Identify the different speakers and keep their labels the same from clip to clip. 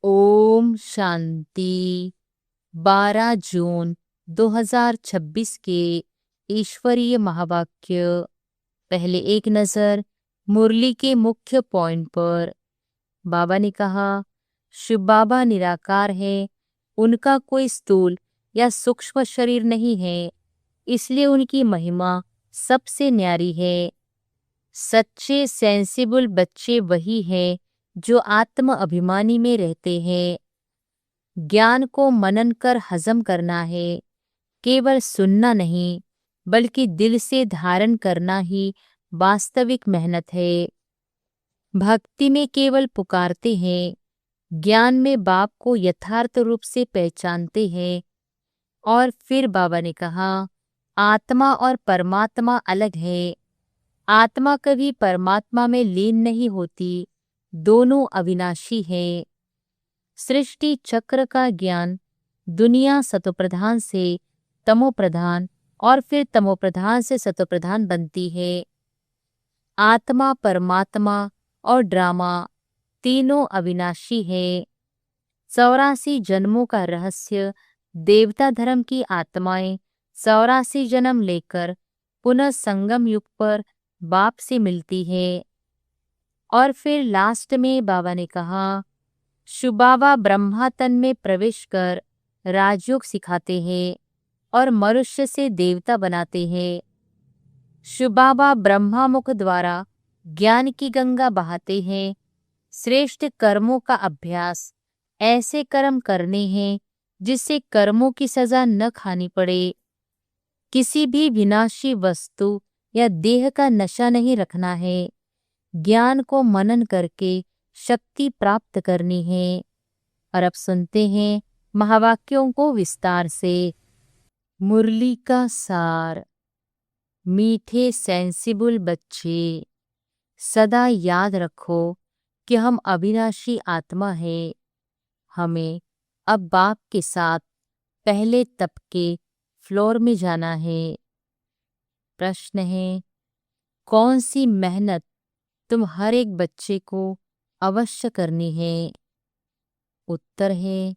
Speaker 1: ओम शांति। 12 जून 2026 के ईश्वरीय महावाक्य। पहले एक नजर मुरली के मुख्य पॉइंट पर। बाबा ने कहा, शिव बाबा निराकार है, उनका कोई स्थूल या सूक्ष्म शरीर नहीं है, इसलिए उनकी महिमा सबसे न्यारी है। सच्चे सेंसिबल बच्चे वही हैं जो आत्म अभिमानी में रहते हैं। ज्ञान को मनन कर हजम करना है, केवल सुनना नहीं बल्कि दिल से धारण करना ही वास्तविक मेहनत है। भक्ति में केवल पुकारते हैं, ज्ञान में बाप को यथार्थ रूप से पहचानते हैं। और फिर बाबा ने कहा, आत्मा और परमात्मा अलग है। आत्मा कभी परमात्मा में लीन नहीं होती, दोनों अविनाशी हैं। सृष्टि चक्र का ज्ञान दुनिया सतोप्रधान से तमोप्रधान और फिर तमोप्रधान से सतोप्रधान बनती है। आत्मा, परमात्मा और ड्रामा तीनों अविनाशी है। 84 जन्मों का रहस्य देवता धर्म की आत्माएं 84 जन्म लेकर पुनः संगम युग पर बाप से मिलती है। और फिर लास्ट में बाबा ने कहा, शिव बाबा ब्रह्मा तन में प्रवेश कर राजयोग सिखाते हैं और मनुष्य से देवता बनाते हैं। शिव बाबा ब्रह्मा मुख द्वारा ज्ञान की गंगा बहाते हैं। श्रेष्ठ कर्मों का अभ्यास ऐसे कर्म करने हैं जिससे कर्मों की सजा न खानी पड़े। किसी भी विनाशी वस्तु या देह का नशा नहीं रखना है। ज्ञान को मनन करके शक्ति प्राप्त करनी है। और अब सुनते हैं महावाक्यों को विस्तार से। मुरली का सार। मीठे सेंसिबल बच्चे, सदा याद रखो कि हम अविनाशी आत्मा है। हमें अब बाप के साथ पहले तबके फ्लोर में जाना है। प्रश्न है, कौन सी मेहनत तुम हर एक बच्चे को अवश्य करनी है? उत्तर है,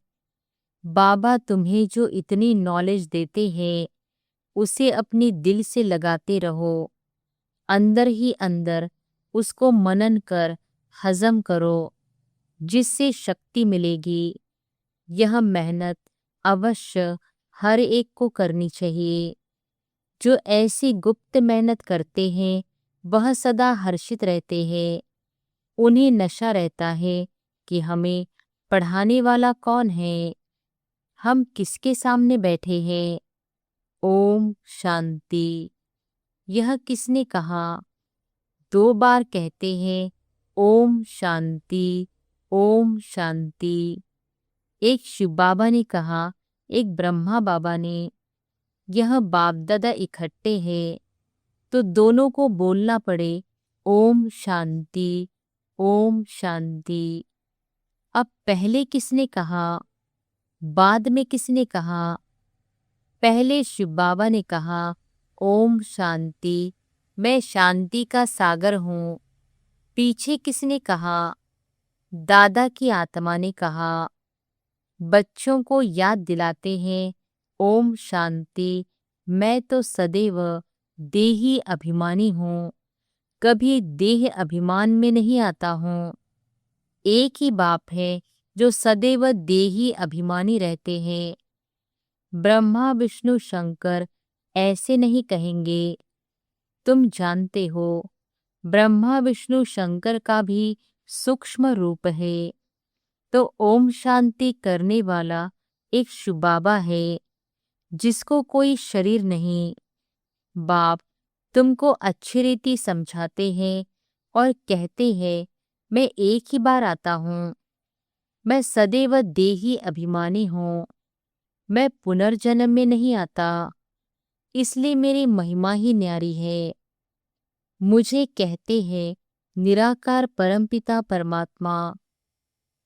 Speaker 1: बाबा तुम्हें जो इतनी नॉलेज देते हैं उसे अपनी दिल से लगाते रहो। अंदर ही अंदर उसको मनन कर हजम करो, जिससे शक्ति मिलेगी। यह मेहनत अवश्य हर एक को करनी चाहिए। जो ऐसी गुप्त मेहनत करते हैं वह सदा हर्षित रहते हैं। उन्हें नशा रहता है कि हमें पढ़ाने वाला कौन है, हम किसके सामने बैठे हैं। ओम शांति। यह किसने कहा? 2 बार कहते हैं ओम शांति, ओम शांति। एक शिव बाबा ने कहा, एक ब्रह्मा बाबा ने। यह बाप दादा इकट्ठे हैं तो दोनों को बोलना पड़े ओम शांति, ओम शांति। अब पहले किसने कहा, बाद में किसने कहा? पहले शिव बाबा ने कहा ओम शांति, मैं शांति का सागर हूँ। पीछे किसने कहा? दादा की आत्मा ने कहा। बच्चों को याद दिलाते हैं ओम शांति, मैं तो सदैव देही अभिमानी हूँ, कभी देह अभिमान में नहीं आता हूँ। एक ही बाप है जो सदैव देही अभिमानी रहते हैं। ब्रह्मा विष्णु शंकर ऐसे नहीं कहेंगे। तुम जानते हो, ब्रह्मा विष्णु शंकर का भी सूक्ष्म रूप है। तो ओम शांति करने वाला एक शिव बाबा है जिसको कोई शरीर नहीं। बाप तुमको अच्छी रीति समझाते हैं और कहते हैं, मैं एक ही बार आता हूँ। मैं सदैव देही अभिमानी हूँ, मैं पुनर्जन्म में नहीं आता, इसलिए मेरी महिमा ही न्यारी है। मुझे कहते हैं निराकार परमपिता परमात्मा।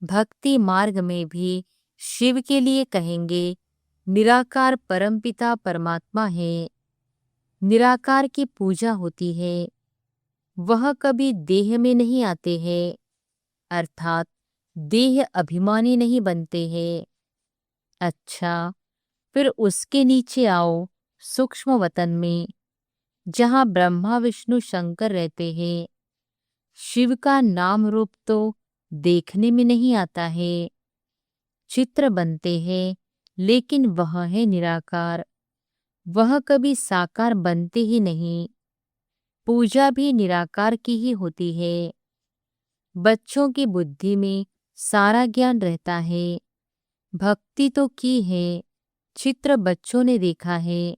Speaker 1: भक्ति मार्ग में भी शिव के लिए कहेंगे निराकार परमपिता परमात्मा है। निराकार की पूजा होती है, वह कभी देह में नहीं आते हैं, अर्थात देह अभिमानी नहीं बनते हैं। अच्छा, फिर उसके नीचे आओ सूक्ष्म वतन में, जहाँ ब्रह्मा विष्णु शंकर रहते हैं। शिव का नाम रूप तो देखने में नहीं आता है, चित्र बनते हैं, लेकिन वह है निराकार। वह कभी साकार बनते ही नहीं। पूजा भी निराकार की ही होती है। बच्चों की बुद्धि में सारा ज्ञान रहता है। भक्ति तो की है, चित्र बच्चों ने देखा है।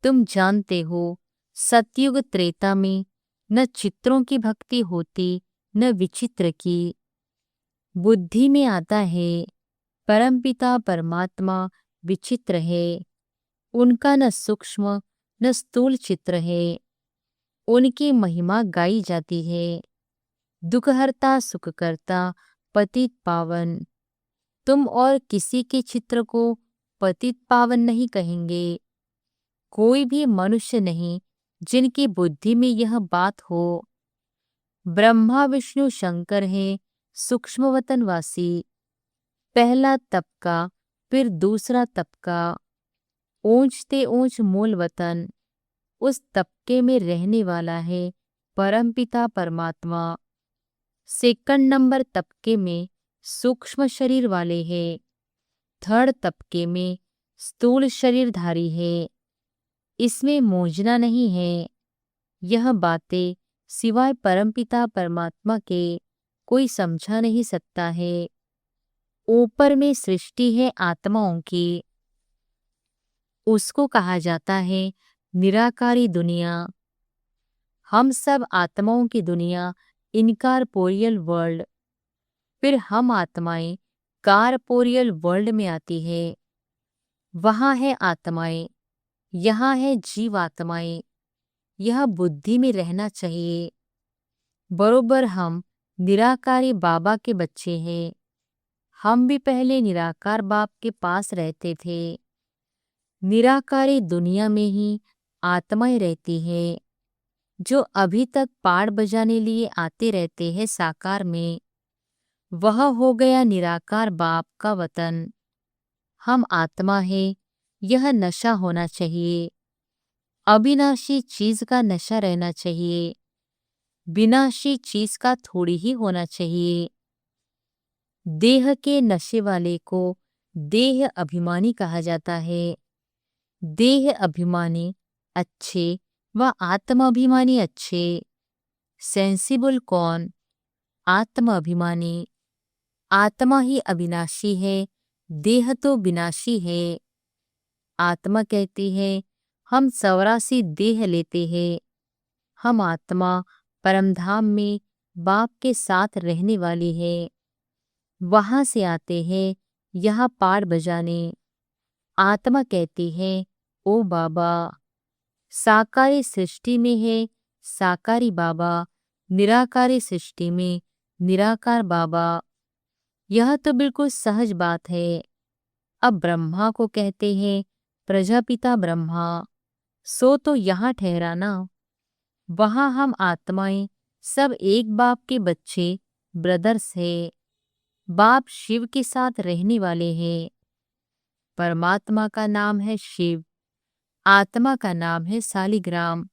Speaker 1: तुम जानते हो, सतयुग त्रेता में न चित्रों की भक्ति होती न विचित्र की। बुद्धि में आता है परमपिता परमात्मा विचित्र है। उनका न सूक्ष्म न स्थूल चित्र है। उनकी महिमा गाई जाती है। दुखहर्ता सुखकर्ता पतित पावन। तुम और किसी के चित्र को पतित पावन नहीं कहेंगे। कोई भी मनुष्य नहीं जिनकी बुद्धि में यह बात हो। ब्रह्मा विष्णु शंकर है सूक्ष्मवतनवासी। पहला तबका, फिर दूसरा तबका, ऊंचते ऊंच मूल वतन। उस तबके में रहने वाला है परमपिता परमात्मा। सेकंड नंबर तबके में सूक्ष्म शरीर वाले हैं। थर्ड तबके में स्थूल शरीरधारी है। इसमें मोजना नहीं है। यह बातें सिवाय परमपिता परमात्मा के कोई समझा नहीं सकता है। ऊपर में सृष्टि है आत्माओं की, उसको कहा जाता है निराकारी दुनिया। हम सब आत्माओं की दुनिया, इनकॉर्पोरियल वर्ल्ड। फिर हम आत्माएं कॉर्पोरियल वर्ल्ड में आती है। वहाँ है आत्माएं, यहाँ है जीव आत्माएं। यह बुद्धि में रहना चाहिए। बरोबर हम निराकारी बाबा के बच्चे हैं। हम भी पहले निराकार बाप के पास रहते थे। निराकारी दुनिया में ही आत्माएं रहती है, जो अभी तक पाड़ बजाने लिए आते रहते हैं साकार में। वह हो गया निराकार बाप का वतन। हम आत्मा है, यह नशा होना चाहिए। अविनाशी चीज का नशा रहना चाहिए। विनाशी चीज का थोड़ी ही होना चाहिए। देह के नशे वाले को देह अभिमानी कहा जाता है। देह अभिमानी अच्छे व आत्म अभिमानी अच्छे। सेंसिबल कौन? आत्म अभिमानी। आत्मा ही अविनाशी है, देह तो विनाशी है। आत्मा कहती है हम 84 देह लेते हैं। हम आत्मा परमधाम में बाप के साथ रहने वाली है। वहां से आते हैं यहाँ पाड़ बजाने। आत्मा कहती है ओ बाबा, साकारी सृष्टि में है साकारी बाबा, निराकारी सृष्टि में निराकार बाबा। यह तो बिल्कुल सहज बात है। अब ब्रह्मा को कहते हैं प्रजापिता ब्रह्मा, सो तो यहाँ ठहराना। वहाँ हम आत्माएं सब एक बाप के बच्चे, ब्रदर्स है। बाप शिव के साथ रहने वाले हैं। परमात्मा का नाम है शिव, आत्मा का नाम है सालिग्राम।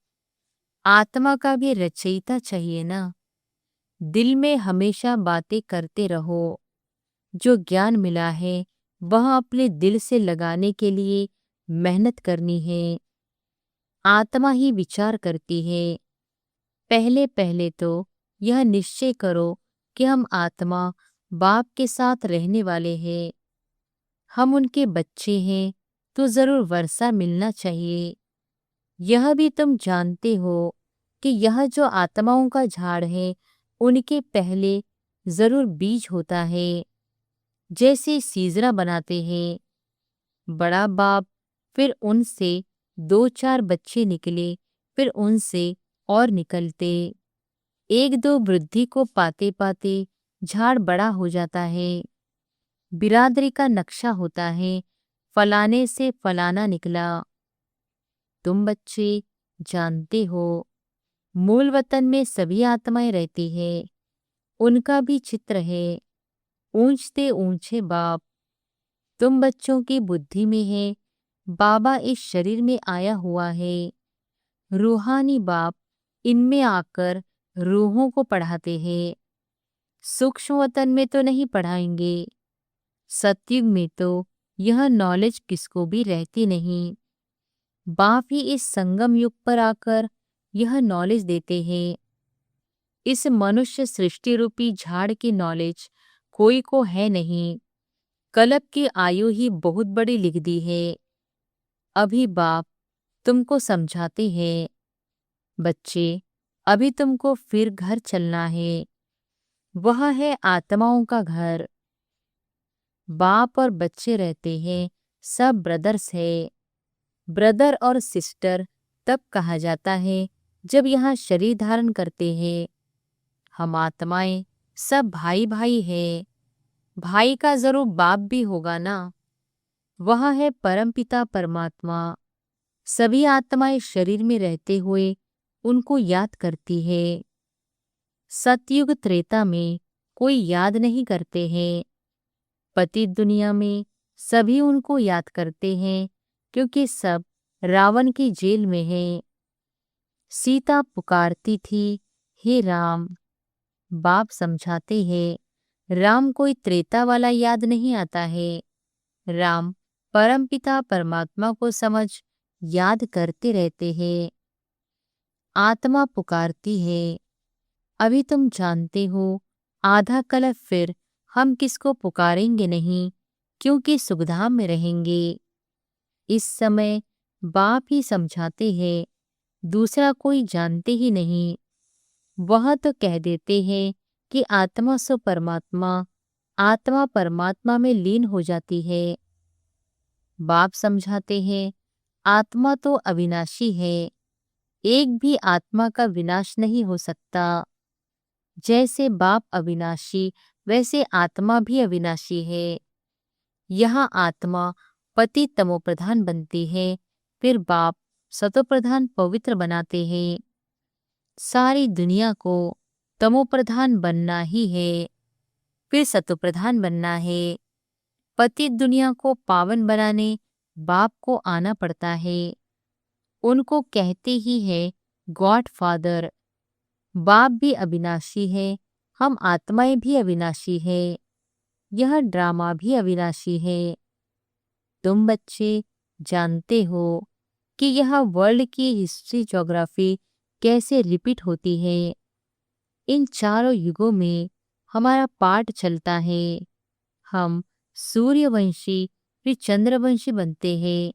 Speaker 1: आत्मा का भी रचयिता चाहिए ना। दिल में हमेशा बातें करते रहो। जो ज्ञान मिला है वह अपने दिल से लगाने के लिए मेहनत करनी है। आत्मा ही विचार करती है। पहले पहले तो यह निश्चय करो कि हम आत्मा बाप के साथ रहने वाले हैं। हम उनके बच्चे हैं तो जरूर वर्षा मिलना चाहिए। यह भी तुम जानते हो कि यह जो आत्माओं का झाड़ है उनके पहले जरूर बीज होता है। जैसे सीजरा बनाते हैं, बड़ा बाप, फिर उनसे 2-4 बच्चे निकले, फिर उनसे और निकलते। 1-2 वृद्धि को पाते पाते झाड़ बड़ा हो जाता है। बिरादरी का नक्शा होता है, फलाने से फलाना निकला। तुम बच्चे जानते हो, मूल वतन में सभी आत्माएं रहती है। उनका भी चित्र है। ऊंचते ऊंचे बाप, तुम बच्चों की बुद्धि में है, बाबा इस शरीर में आया हुआ है। रूहानी बाप इनमें आकर रूहों को पढ़ाते हैं। सूक्ष्म वतन में तो नहीं पढ़ाएंगे। सतयुग में तो यह नॉलेज किसको भी रहती नहीं। बाप ही इस संगम युग पर आकर यह नॉलेज देते हैं। इस मनुष्य सृष्टि रूपी झाड़ की नॉलेज कोई को है नहीं। कल्प की आयु ही बहुत बड़ी लिख दी है। अभी बाप तुमको समझाते हैं, बच्चे अभी तुमको फिर घर चलना है। वह है आत्माओं का घर। बाप और बच्चे रहते हैं, सब ब्रदर्स है। ब्रदर और सिस्टर तब कहा जाता है जब यहाँ शरीर धारण करते हैं। हम आत्माएं सब भाई भाई है। भाई का जरूर बाप भी होगा ना। वह है परमपिता परमात्मा। सभी आत्माएं शरीर में रहते हुए उनको याद करती है। सतयुग त्रेता में कोई याद नहीं करते हैं। पतित दुनिया में सभी उनको याद करते हैं क्योंकि सब रावण की जेल में है। सीता पुकारती थी, हे राम। बाप समझाते हैं, राम कोई त्रेता वाला याद नहीं आता है। राम परमपिता परमात्मा को समझ याद करते रहते हैं। आत्मा पुकारती है, अभी तुम जानते हो आधा कल्प फिर हम किसको पुकारेंगे नहीं, क्योंकि सुखधाम में रहेंगे। इस समय बाप ही समझाते हैं, दूसरा कोई जानते ही नहीं। वह तो कह देते हैं कि आत्मा सो परमात्मा, आत्मा परमात्मा में लीन हो जाती है। बाप समझाते हैं, आत्मा तो अविनाशी है, एक भी आत्मा का विनाश नहीं हो सकता। जैसे बाप अविनाशी वैसे आत्मा भी अविनाशी है। यहाँ आत्मा पति तमोप्रधान बनती है, फिर बाप सतोप्रधान पवित्र बनाते हैं। सारी दुनिया को तमोप्रधान बनना ही है, फिर सतोप्रधान बनना है। पतित दुनिया को पावन बनाने बाप को आना पड़ता है। उनको कहते ही है गॉड फादर। बाप भी अविनाशी है, हम आत्माएं भी अविनाशी है। यह ड्रामा भी अविनाशी है। तुम बच्चे जानते हो कि यह वर्ल्ड की हिस्ट्री ज्योग्राफी कैसे रिपीट होती है। इन चारों युगों में हमारा पाठ चलता है। हम सूर्यवंशी फिर चंद्रवंशी बनते हैं।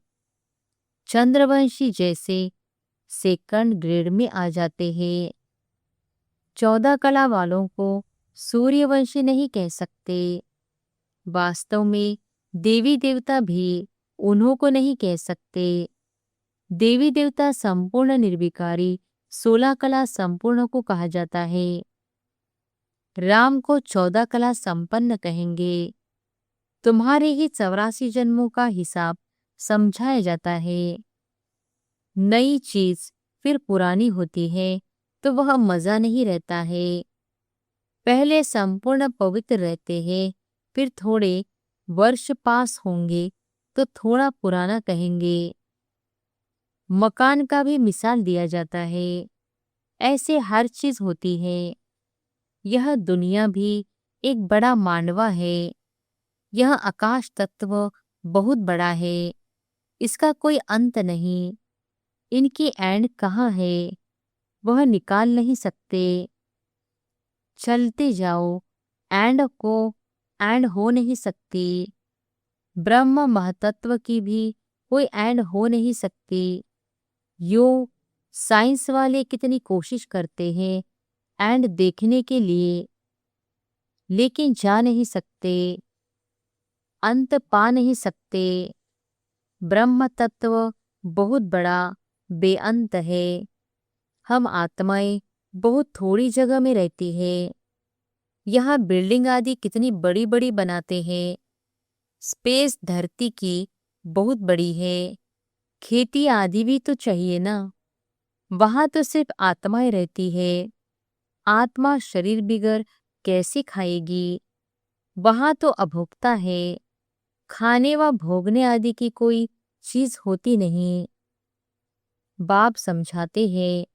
Speaker 1: चंद्रवंशी जैसे सेकंड ग्रेड में आ जाते हैं। 14 कला वालों को सूर्यवंशी नहीं कह सकते। वास्तव में देवी देवता भी उन्हों को नहीं कह सकते। देवी देवता संपूर्ण निर्विकारी 16 कला संपूर्ण को कहा जाता है। राम को 14 कला संपन्न कहेंगे। तुम्हारे ही 84 जन्मों का हिसाब समझाया जाता है। नई चीज फिर पुरानी होती है तो वह मजा नहीं रहता है। पहले संपूर्ण पवित्र रहते हैं, फिर थोड़े वर्ष पास होंगे तो थोड़ा पुराना कहेंगे। मकान का भी मिसाल दिया जाता है। ऐसे हर चीज होती है। यह दुनिया भी एक बड़ा मांडवा है। यह आकाश तत्व बहुत बड़ा है, इसका कोई अंत नहीं। इनकी एंड कहाँ है वह निकाल नहीं सकते। चलते जाओ, एंड हो नहीं सकती। ब्रह्म महतत्व की भी कोई एंड हो नहीं सकती। यो साइंस वाले कितनी कोशिश करते हैं एंड देखने के लिए, लेकिन जा नहीं सकते, अंत पा नहीं सकते। ब्रह्म तत्व बहुत बड़ा बेअंत है। हम आत्माएं बहुत थोड़ी जगह में रहती है। यहाँ बिल्डिंग आदि कितनी बड़ी बड़ी बनाते हैं। स्पेस धरती की बहुत बड़ी है। खेती आदि भी तो चाहिए ना। वहां तो सिर्फ आत्माएं रहती है। आत्मा शरीर बिगर कैसे खाएगी। वहां तो अभोक्ता है, खाने व भोगने आदि की कोई चीज होती नहीं। बाप समझाते हैं,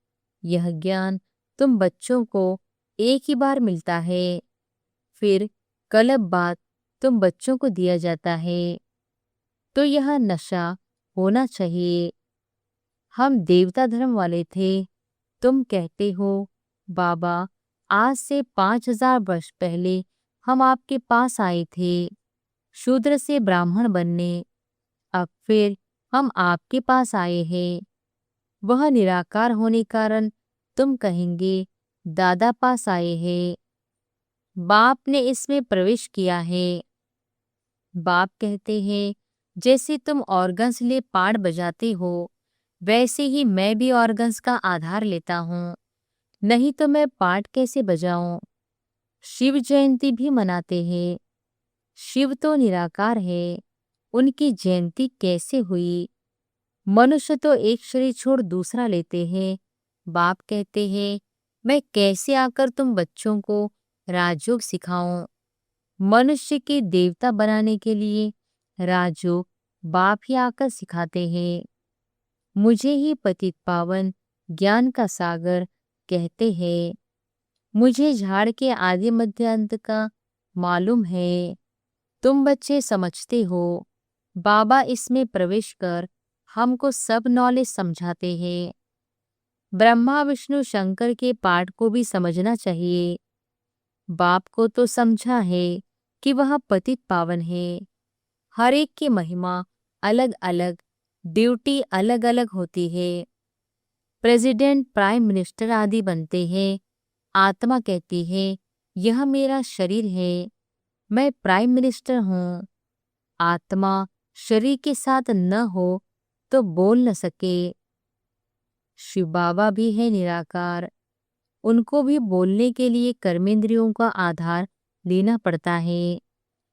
Speaker 1: यह ज्ञान तुम बच्चों को एक ही बार मिलता है, फिर कलब बाद तुम बच्चों को दिया जाता है। तो यह नशा होना चाहिए। हम देवता धर्म वाले थे, तुम कहते हो बाबा आज से 5000 वर्ष पहले हम आपके पास आए थे शूद्र से ब्राह्मण बनने, अब फिर हम आपके पास आए हैं। वह निराकार होने कारण तुम कहेंगे दादा पास आए हैं, बाप ने इसमें प्रवेश किया है। बाप कहते हैं जैसे तुम ऑर्गन्स ले पार्ट बजाते हो, वैसे ही मैं भी ऑर्गन्स का आधार लेता हूँ, नहीं तो मैं पार्ट कैसे बजाऊं। शिव जयंती भी मनाते हैं, शिव तो निराकार है, उनकी जयंती कैसे हुई। मनुष्य तो एक शरीर छोड़ दूसरा लेते हैं। बाप कहते हैं मैं कैसे आकर तुम बच्चों को राजयोग सिखाऊं। मनुष्य के देवता बनाने के लिए राजयोग बाप ही आकर सिखाते हैं। मुझे ही पतित पावन ज्ञान का सागर कहते हैं। मुझे झाड़ के आदि मध्य अंत का मालूम है। तुम बच्चे समझते हो, बाबा इसमें प्रवेश कर हमको सब नॉलेज समझाते हैं। ब्रह्मा विष्णु शंकर के पाठ को भी समझना चाहिए। बाप को तो समझा है कि वह पतित पावन है। हर एक की महिमा अलग अलग, ड्यूटी अलग अलग होती है। प्रेसिडेंट, प्राइम मिनिस्टर आदि बनते हैं। आत्मा कहती है यह मेरा शरीर है, मैं प्राइम मिनिस्टर हूँ। आत्मा शरीर के साथ न हो तो बोल न सके। शिव बाबा भी है निराकार, उनको भी बोलने के लिए कर्मेंद्रियों का आधार लेना पड़ता है।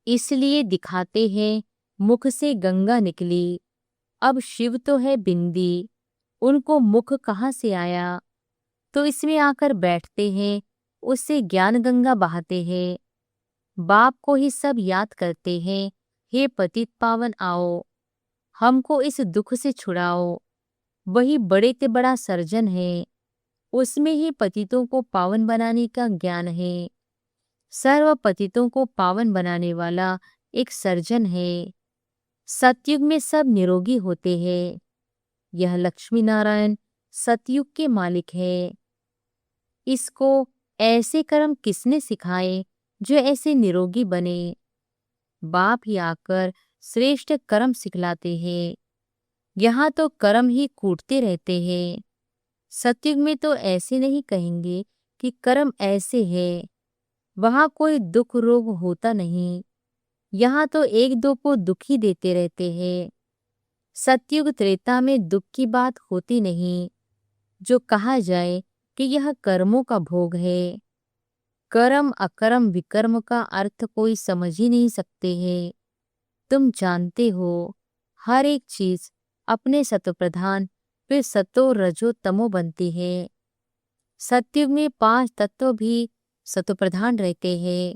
Speaker 1: इसलिए दिखाते हैं मुख से गंगा निकली। अब शिव तो है बिंदी, उनको मुख कहाँ से आया। तो इसमें आकर बैठते हैं, उससे ज्ञान गंगा बहाते हैं। बाप को ही सब याद करते हैं, हे पतित पावन आओ, हमको इस दुख से छुड़ाओ। वही बड़े ते बड़ा सर्जन है, उसमें ही पतितों को पावन बनाने का ज्ञान है। सर्व पतितों को पावन बनाने वाला एक सर्जन है। सतयुग में सब निरोगी होते हैं। यह लक्ष्मी नारायण सतयुग के मालिक है। इसको ऐसे कर्म किसने सिखाए जो ऐसे निरोगी बने। बाप ही आकर श्रेष्ठ कर्म सिखलाते हैं। यहाँ तो कर्म ही कूटते रहते हैं। सतयुग में तो ऐसे नहीं कहेंगे कि कर्म ऐसे है। वहाँ कोई दुख रोग होता नहीं। यहाँ तो एक दो को दुख ही देते रहते हैं। सतयुग त्रेता में दुख की बात होती नहीं। जो कहा जाए कि यह कर्मों का भोग है। कर्म अकर्म विकर्म का अर्थ कोई समझ ही नहीं सकते हैं। तुम जानते हो हर एक चीज अपने सत्वप्रधान फिर सतो रजो तमो बनती है। सतयुग में 5 तत्व भी सत्वप्रधान रहते हैं।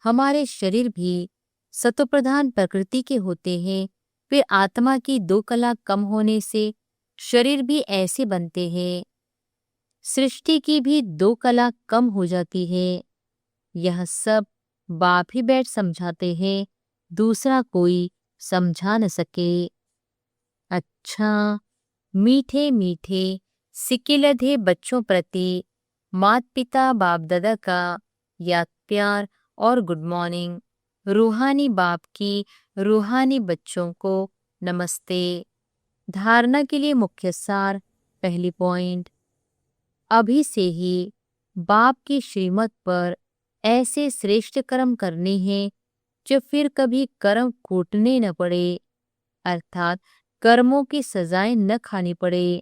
Speaker 1: हमारे शरीर भी सत्वप्रधान प्रकृति के होते हैं। फिर आत्मा की 2 कला कम होने से शरीर भी ऐसे बनते हैं। सृष्टि की भी 2 कला कम हो जाती है। यह सब बाप ही बैठ समझाते हैं, दूसरा कोई समझा न सके। अच्छा, मीठे मीठे सिक्के लधे बच्चों प्रति माता पिता बाप दादा का याद प्यार और गुड मॉर्निंग। रूहानी बाप की रूहानी बच्चों को नमस्ते। धारणा के लिए मुख्य सार, पहली पॉइंट, अभी से ही बाप की श्रीमत पर ऐसे श्रेष्ठ कर्म करने हैं जो फिर कभी कर्म कूटने न पड़े, अर्थात कर्मों की सजाएं न खानी पड़े।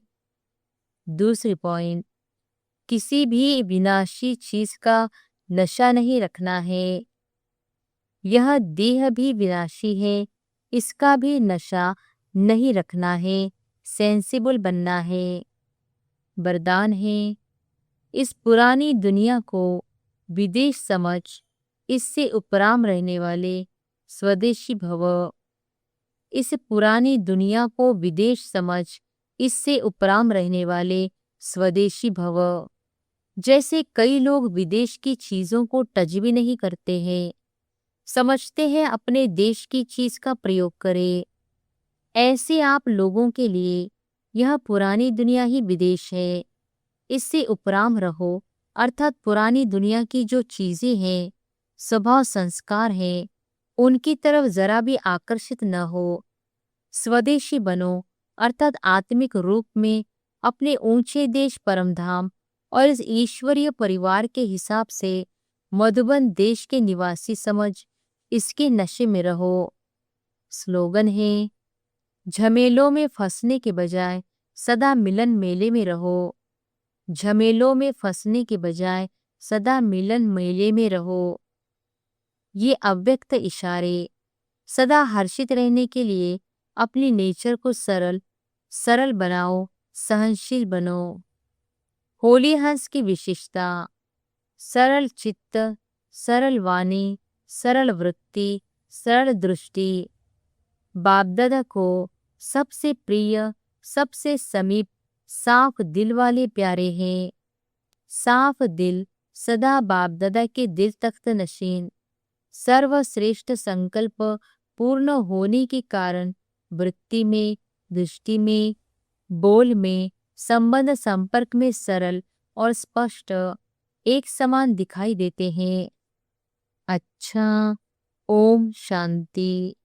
Speaker 1: दूसरी पॉइंट, किसी भी विनाशी चीज का नशा नहीं रखना है। यह देह भी विनाशी है, इसका भी नशा नहीं रखना है, सेंसिबल बनना है। वरदान है, इस पुरानी दुनिया को विदेश समझ इससे उपराम रहने वाले स्वदेशी भव। इस पुरानी दुनिया को विदेश समझ, इससे उपराम रहने वाले स्वदेशी भव। जैसे कई लोग विदेश की चीजों को टच भी नहीं करते हैं, समझते हैं अपने देश की चीज का प्रयोग करें। ऐसे आप लोगों के लिए यह पुरानी दुनिया ही विदेश है। इससे उपराम रहो, अर्थात पुरानी दुनिया की जो चीजें हैं, स्वभाव संस्कार हैं, उनकी तरफ जरा भी आकर्षित न हो। स्वदेशी बनो, अर्थात आत्मिक रूप में अपने ऊंचे देश परमधाम और इस ईश्वरीय परिवार के हिसाब से मधुबन देश के निवासी समझ इसके नशे में रहो। स्लोगन है, झमेलों में फंसने के बजाय सदा मिलन मेले में रहो। झमेलों में फंसने के बजाय सदा मिलन मेले में रहो। ये अव्यक्त इशारे। सदा हर्षित रहने के लिए अपनी नेचर को सरल बनाओ, सहनशील बनो। होली हंस की विशेषता, सरल चित्त, सरल वाणी, सरल वृत्ति, सरल दृष्टि। बापदादा को सबसे प्रिय, सबसे समीप, साफ दिल वाले प्यारे हैं। साफ दिल सदा बापदादा के दिल तख्त नशीन। सर्वश्रेष्ठ संकल्प पूर्ण होने के कारण वृत्ति में, दृष्टि में, बोल में, संबंध संपर्क में सरल और स्पष्ट एक समान दिखाई देते हैं। अच्छा, ओम शांति।